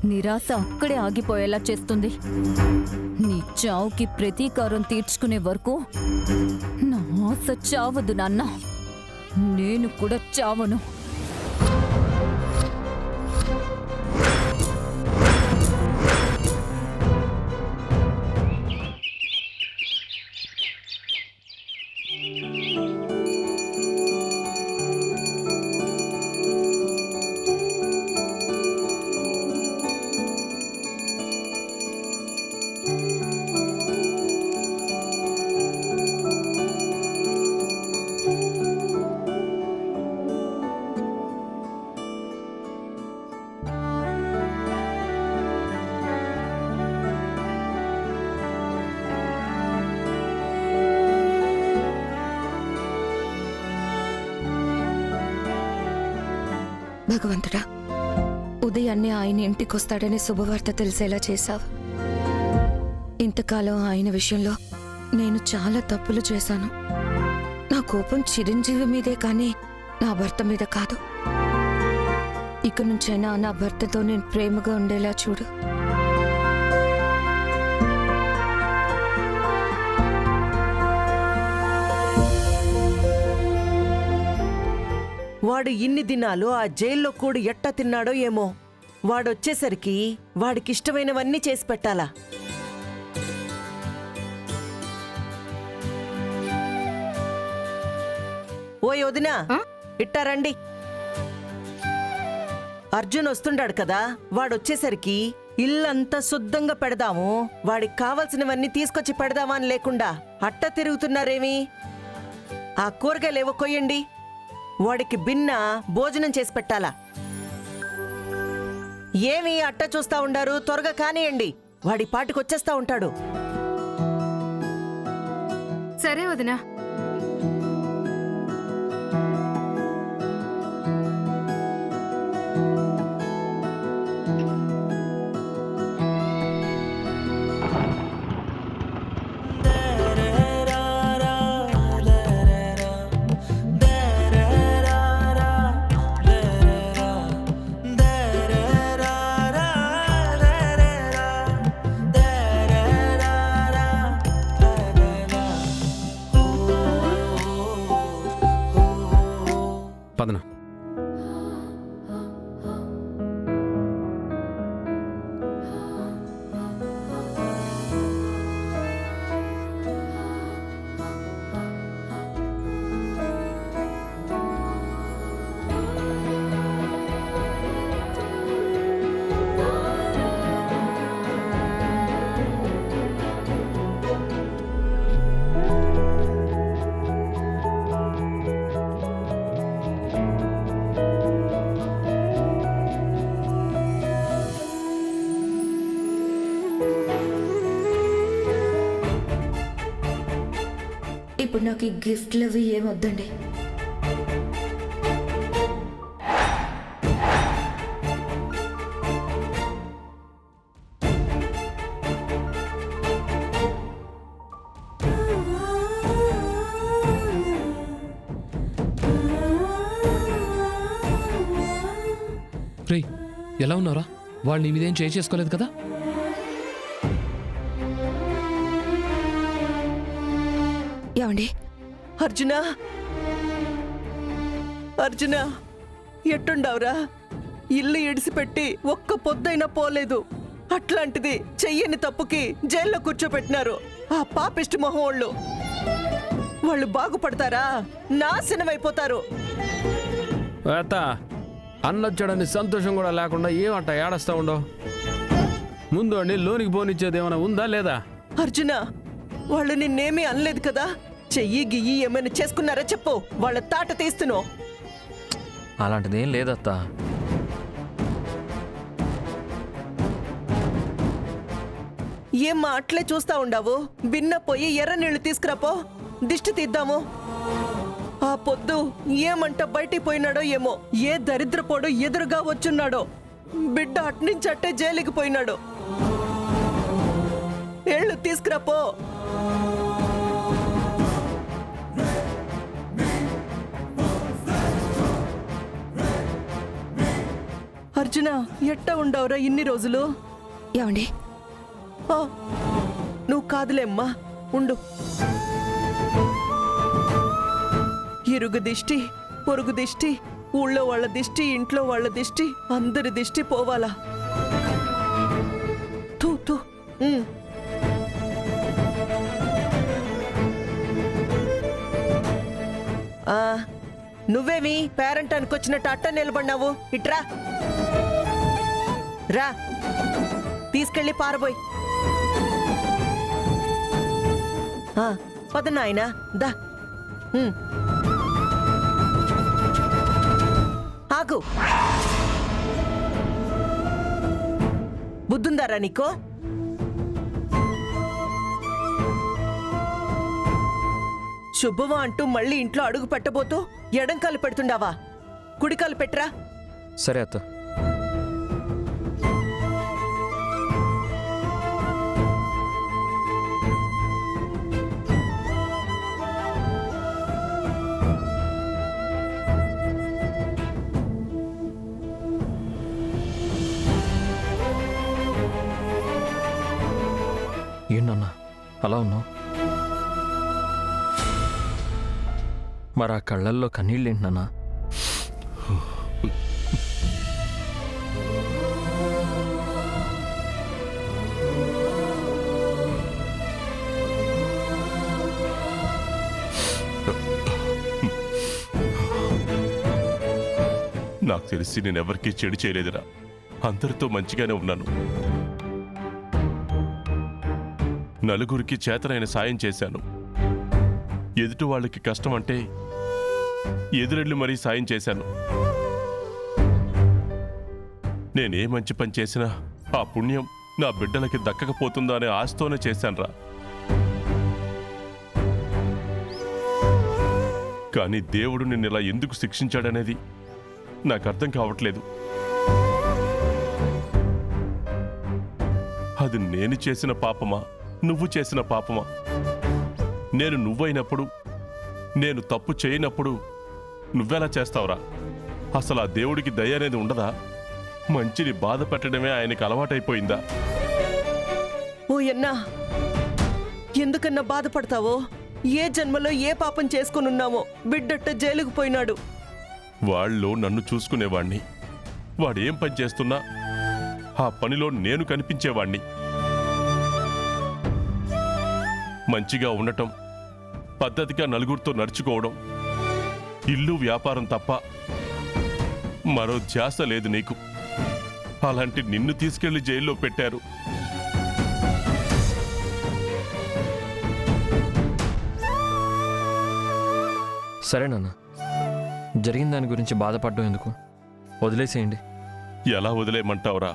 నిరాశ అక్కడే ఆగిపోయేలా చేస్తుంది. నీ చావుకి ప్రతీకారం తీర్చుకునే వరకు నా ఆశ చావదు నాన్న. నేను కూడా చావను. భగవంతుడా, ఉదయాన్నే ఆయన ఇంటికొస్తాడనే శుభవార్త తెలిసేలా చేశావు. ఇంతకాలం ఆయన విషయంలో నేను చాలా తప్పులు చేశాను. నా కోపం చిరంజీవి మీదే కానీ నా భర్త మీద కాదు. ఇక నుంచైనా నా భర్తతో నేను ప్రేమగా ఉండేలా చూడు. వాడు ఇన్ని దినాలు ఆ జైల్లో కూడి ఎట్ట తిన్నాడో ఏమో. వాడొచ్చేసరికి వాడికిష్టమైనవన్నీ చేసి పెట్టాలా. ఓయ్ వదినా, ఇట్టారండి. అర్జున్ వస్తుండాడు కదా, వాడొచ్చేసరికి ఇల్లంతా శుద్ధంగా పెడదాము, వాడికి కావలసినవన్నీ తీసుకొచ్చి పెడదామా అని లేకుండా అట్ట తిరుగుతున్నారేమి? ఆ కూరగాయలేవో కొయ్యండి. వాడికి భిన్న భోజనం చేసి పెట్టాలా. ఏమి అట్ట చూస్తా ఉండారు? త్వరగా కానియండి, వాడి పాటికొచ్చేస్తా ఉంటాడు. సరే వదినా. పదన. ఇప్పుడు నాకు ఈ గిఫ్ట్లు అవి ఏమొద్దండి. రే, ఎలా ఉన్నారా? వాళ్ళు నీ మీదేం చేసుకోలేదు కదా? ఏమండి? అర్జునా, అర్జునా, ఎట్టుండవురా? ఇల్లు ఇడిసిపెట్టి ఒక్క పొద్దైనా పోలేదు. అట్లాంటిది చెయ్యని తప్పుకి జైల్లో కూర్చోపెట్టినారు ఆ పాపిష్టి మొహం వాళ్ళు బాగుపడతారా? నాశనమైపోతారు. అన్నొచ్చాడని సంతోషం కూడా లేకుండా ఏమంట ఏడస్తా ఉండవు. ముందు అండి లోనికి పోనిచ్చేది ఏమైనా ఉందా లేదా? అర్జునా, వాళ్ళు నిన్నేమీ అనలేదు కదా? చెయ్యి గియ్యి ఏమైనా చేసుకున్నారా చెప్పు, వాళ్ళ తాట తీస్తున్నావు. అలాంటిదేం లేదత్తా. ఏమ్మా అట్లే చూస్తా ఉండావు? బిన్న పోయి ఎర్ర నీళ్లు తీసుకురాపో, దిష్టి తీద్దాము. ఆ పొద్దు ఏమంట బయటికి పోయినాడో ఏమో, ఏ దరిద్రపోడు ఎదురుగా వచ్చున్నాడో. బిడ్డ అట్నుంచి అట్టే జైలుకి పోయినాడు. ఏళ్ళు తీసుకురాపో. అర్జున ఎట్టా ఉండవురా ఇన్ని రోజులు? ఏమండి? ఆ, నువ్వు కాదులే అమ్మా, ఉండు. ఇరుగు దిష్టి, పొరుగు దిష్టి, ఊళ్ళో వాళ్ళ దిష్టి, ఇంట్లో వాళ్ళ దిష్టి, అందరి దిష్టి పోవాలా? తూ తూ. ఆ, నువ్వేమి పేరెంట్ అనుకొచ్చినట్టు అట్ట నిలబడినావు? ఇట్రా రా, తీసుకెళ్ళి పారబోయ్. పద నాయనా, దా. ఆగు, బుద్ధుందారా నీకో? శుభమా అంటూ మళ్ళీ ఇంట్లో అడుగు పెట్టబోతూ ఎడంకాలు పెడుతుండావా? కుడికాలు పెట్టరా. సరే అత్త. ఏంటన్నా అలా ఉన్నావు? మరి ఆ కళ్ళల్లో కన్నీళ్ళు ఏంటన్నా? నాకు తెలిసి నేనెవరికీ చెడు చేయలేదురా. అందరితో మంచిగానే ఉన్నాను. నలుగురికి చేతనైన సాయం చేశాను. ఎదుటి వాళ్ళకి కష్టం అంటే ఎదురెళ్ళి మరీ సాయం చేశాను. నేనే మంచి పని చేసినా ఆ పుణ్యం నా బిడ్డలకి దక్కకపోతుందా అనే ఆశతోనే చేశానురా. కానీ దేవుడు నిన్ను ఇలా ఎందుకు శిక్షించాడనేది నాకు అర్థం కావట్లేదు. అది నేను చేసిన పాపమా, నువ్వు చేసిన పాపమా? నేను నువ్వైనప్పుడు, నేను తప్పు చేయనప్పుడు నువ్వెలా చేస్తావురా? అసలు ఆ దేవుడికి దయ అనేది ఉండదా? మంచిని బాధ పెట్టడమే ఆయనకి అలవాటైపోయిందా? ఓ అన్నా, ఎందుకన్నా బాధపడతావో? ఏ జన్మలో ఏ పాపం చేసుకునున్నామో బిడ్డట్ట జైలుకు పోయినాడు. వాళ్ళు నన్ను చూసుకునేవాణ్ణి. వాడేం పని చేస్తున్నా ఆ పనిలో నేను కనిపించేవాణ్ణి. మంచిగా ఉండటం, పద్ధతిగా నలుగురితో నడుచుకోవడం, ఇల్లు వ్యాపారం తప్ప మరో ధ్యాస లేదు నీకు. అలాంటి నిన్ను తీసుకెళ్లి జైల్లో పెట్టారు. సరేనన్నా, జరిగిన దాని గురించి బాధపడడం ఎందుకు? వదిలేసేయండి. ఎలా వదిలేయమంటావురా?